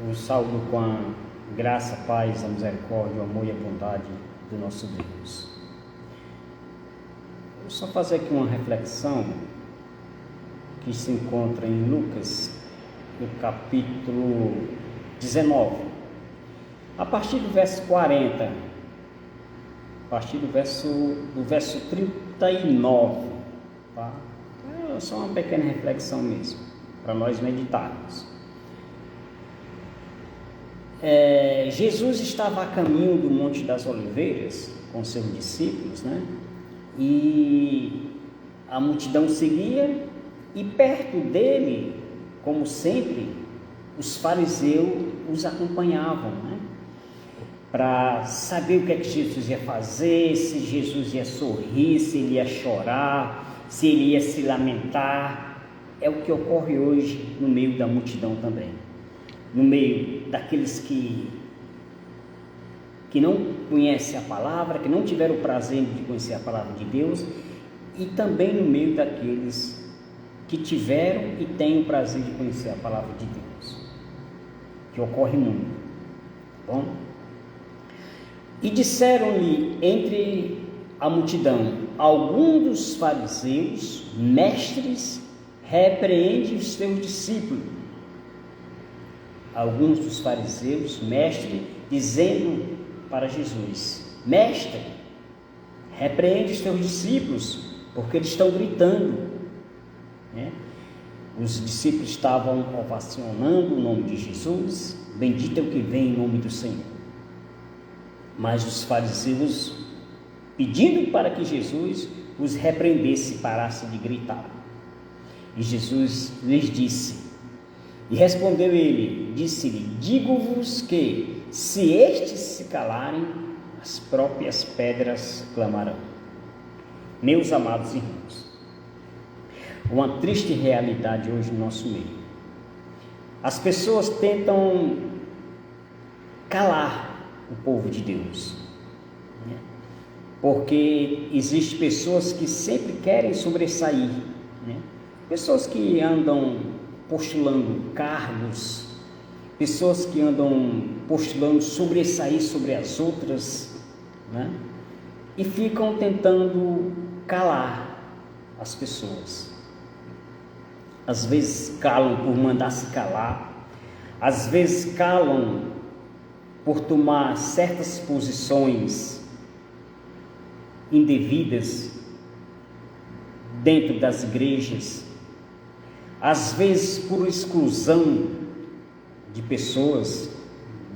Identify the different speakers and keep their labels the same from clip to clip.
Speaker 1: Eu saúdo com a graça, a paz, a misericórdia, o amor e a bondade do nosso Deus. Vou só fazer aqui uma reflexão que se encontra em Lucas, no capítulo 19, a partir do verso 40, a partir do verso 39, tá? É só uma pequena reflexão mesmo, para nós meditarmos. Jesus estava a caminho do Monte das Oliveiras com seus discípulos, né? E a multidão seguia, e perto dele, como sempre, os fariseus os acompanhavam, né? Para saber o que é que Jesus ia fazer, se Jesus ia sorrir, se ele ia chorar, se ele ia se lamentar. É o que ocorre hoje no meio da multidão também, no meio daqueles que não conhecem a palavra, que não tiveram o prazer de conhecer a palavra de Deus, e também no meio daqueles que tiveram e têm o prazer de conhecer a palavra de Deus, que ocorre muito, tá bom? E disseram-lhe entre a multidão alguns dos fariseus: mestres, repreende os teus discípulos. Alguns dos fariseus, mestre, dizendo para Jesus: mestre, repreende os teus discípulos, porque eles estão gritando, né? Os discípulos estavam ovacionando o nome de Jesus: bendito é o que vem em nome do Senhor. Mas os fariseus, pedindo para que Jesus os repreendesse, parasse de gritar. E Jesus lhes disse, e respondeu ele, disse-lhe: digo-vos que, se estes se calarem, as próprias pedras clamarão. Meus amados irmãos, uma triste realidade hoje no nosso meio. As pessoas tentam calar o povo de Deus, né? Porque existem pessoas que sempre querem sobressair, né? Pessoas que andam postulando cargos, pessoas que andam postulando sobressair sobre as outras, né? E ficam tentando calar as pessoas. Às vezes calam por mandar se calar, às vezes calam por tomar certas posições indevidas dentro das igrejas, às vezes por exclusão de pessoas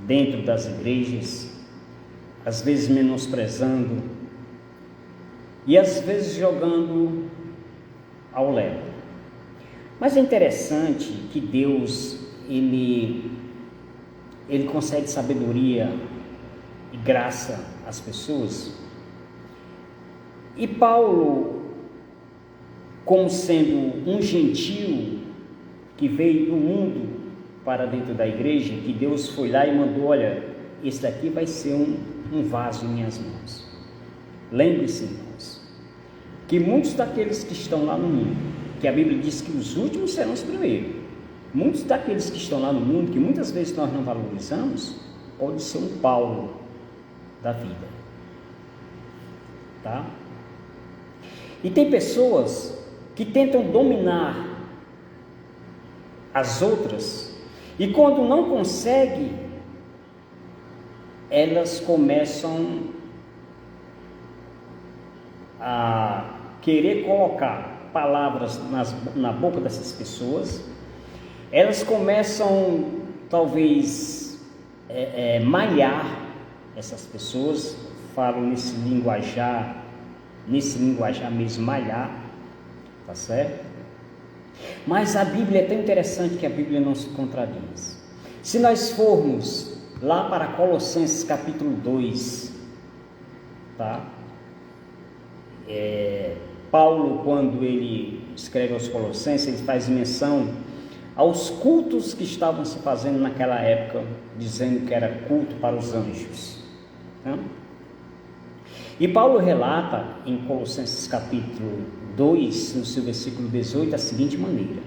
Speaker 1: dentro das igrejas, às vezes menosprezando e às vezes jogando ao léu. Mas é interessante que Deus, Ele concede sabedoria e graça às pessoas. E Paulo, como sendo um gentio que veio do mundo para dentro da igreja, que Deus foi lá e mandou: olha, esse daqui vai ser um vaso em minhas mãos. Lembre-se, irmãos, que muitos daqueles que estão lá no mundo, que a Bíblia diz que os últimos serão os primeiros, muitos daqueles que estão lá no mundo, que muitas vezes nós não valorizamos, pode ser um Paulo da vida, tá? E tem pessoas que tentam dominar as outras, e quando não conseguem, elas começam a querer colocar palavras na boca dessas pessoas. Elas começam, talvez, malhar essas pessoas, falam nesse linguajar mesmo, malhar, tá certo? Mas a Bíblia é tão interessante que a Bíblia não se contradiz. Se nós formos lá para Colossenses capítulo 2, tá? Paulo, quando ele escreve aos Colossenses, ele faz menção aos cultos que estavam se fazendo naquela época, dizendo que era culto para os anjos, tá? E Paulo relata em Colossenses capítulo 2, no seu versículo 18, da seguinte maneira: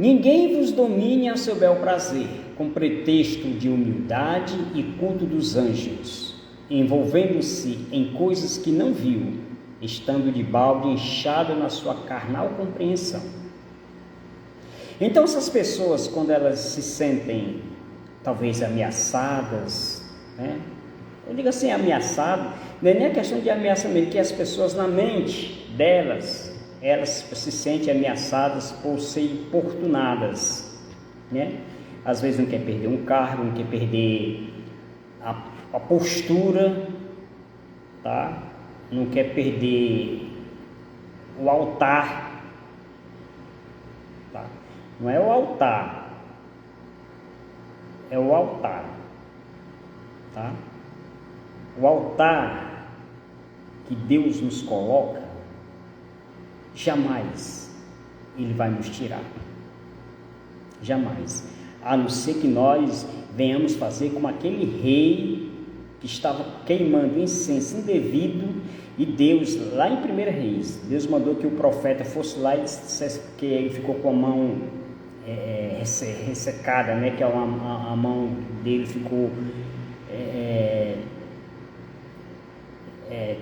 Speaker 1: Ninguém vos domine a seu bel prazer, com pretexto de humildade e culto dos anjos, envolvendo-se em coisas que não viu, estando de balde inchado na sua carnal compreensão. Então essas pessoas, quando elas se sentem talvez ameaçadas, né? Eu digo assim, ameaçado, não é nem a questão de ameaçamento, que as pessoas na mente delas, elas se sentem ameaçadas por ser importunadas, né? Às vezes não quer perder um cargo, não quer perder a postura, tá? Não quer perder o altar, tá? Não é o altar, é o altar, tá? O altar que Deus nos coloca, jamais Ele vai nos tirar, jamais, a não ser que nós venhamos fazer como aquele rei que estava queimando incenso indevido, e Deus, lá em 1 Reis, Deus mandou que o profeta fosse lá e dissesse, porque ele ficou com a mão ressecada, né? Que a mão dele ficou,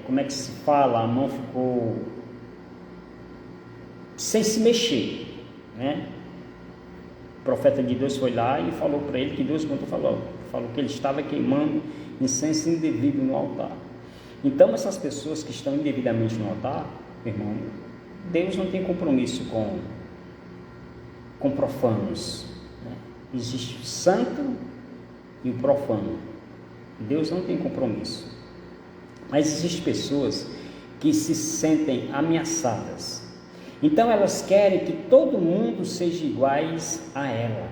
Speaker 1: como é que se fala? A mão ficou sem se mexer, né? O profeta de Deus foi lá e falou para ele que Deus mandou, falou que ele estava queimando incenso indevido no altar. Então essas pessoas que estão indevidamente no altar, meu irmão, Deus não tem compromisso com profanos, né? Existe o santo e o profano. Deus não tem compromisso. Mas existem pessoas que se sentem ameaçadas. Então elas querem que todo mundo seja iguais a ela,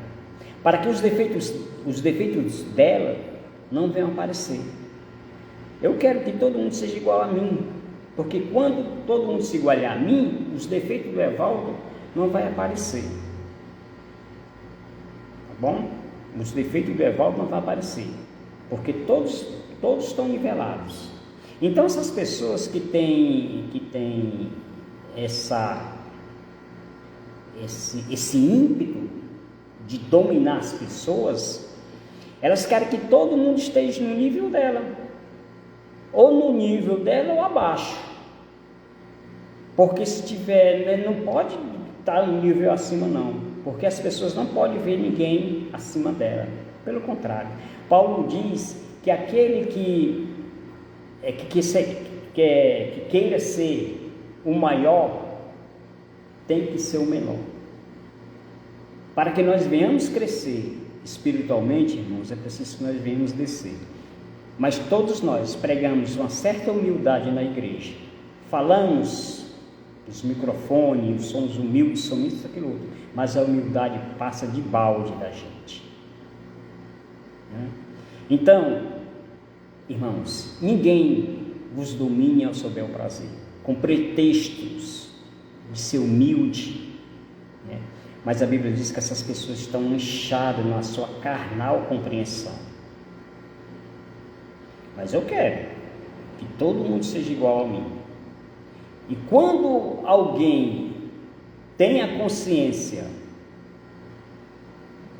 Speaker 1: para que os defeitos dela não venham aparecer. Eu quero que todo mundo seja igual a mim, porque quando todo mundo se igualar a mim, os defeitos do Evaldo não vai aparecer. Tá bom? Os defeitos do Evaldo não vão aparecer, porque todos estão nivelados. Então essas pessoas que têm esse ímpeto de dominar as pessoas, elas querem que todo mundo esteja no nível dela, ou no nível dela ou abaixo, porque se tiver, né, não pode estar um nível acima não, porque as pessoas não podem ver ninguém acima dela, pelo contrário, Paulo diz que aquele que queira ser o maior, tem que ser o menor. Para que nós venhamos crescer espiritualmente, irmãos, é preciso que nós venhamos descer. Mas todos nós pregamos uma certa humildade na igreja. Falamos nos microfones, somos humildes, somos isso, aquilo outro. Mas a humildade passa de balde da gente, né? Então, irmãos, ninguém vos domine ao seu bel prazer, com pretextos de ser humilde, né? Mas a Bíblia diz que essas pessoas estão inchadas na sua carnal compreensão. Mas eu quero que todo mundo seja igual a mim. E quando alguém tem a consciência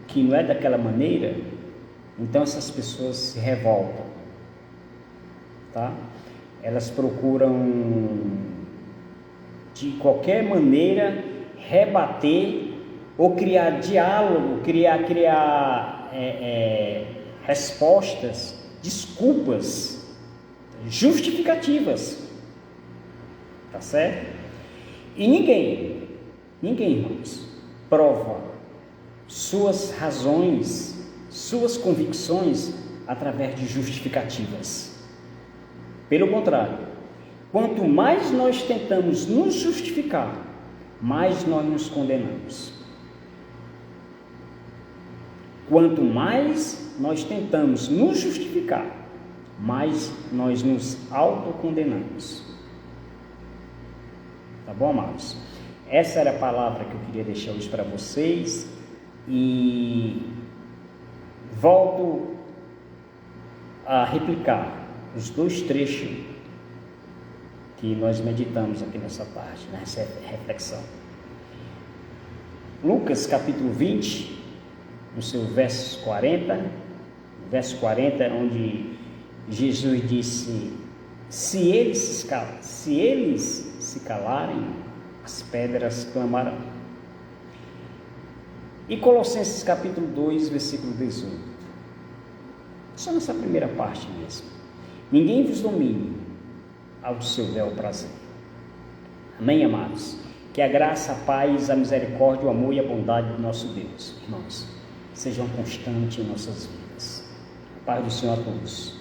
Speaker 1: que não é daquela maneira, então essas pessoas se revoltam, tá? Elas procuram de qualquer maneira rebater ou criar diálogo, criar respostas, desculpas, justificativas, tá certo? E ninguém, irmãos, prova suas razões, suas convicções através de justificativas. Pelo contrário, quanto mais nós tentamos nos justificar, mais nós nos condenamos. Quanto mais nós tentamos nos justificar, mais nós nos autocondenamos. Tá bom, amados? Essa era a palavra que eu queria deixar hoje para vocês, e volto a replicar os dois trechos que nós meditamos aqui nessa parte, nessa reflexão. Lucas capítulo 20, no seu verso 40, onde Jesus disse: se eles se calarem, as pedras clamarão. E Colossenses capítulo 2, versículo 18. Só nessa primeira parte mesmo. Ninguém vos domine ao seu bel prazer. Amém, amados? Que a graça, a paz, a misericórdia, o amor e a bondade do nosso Deus, irmãos, sejam constantes em nossas vidas. A paz do Senhor a todos.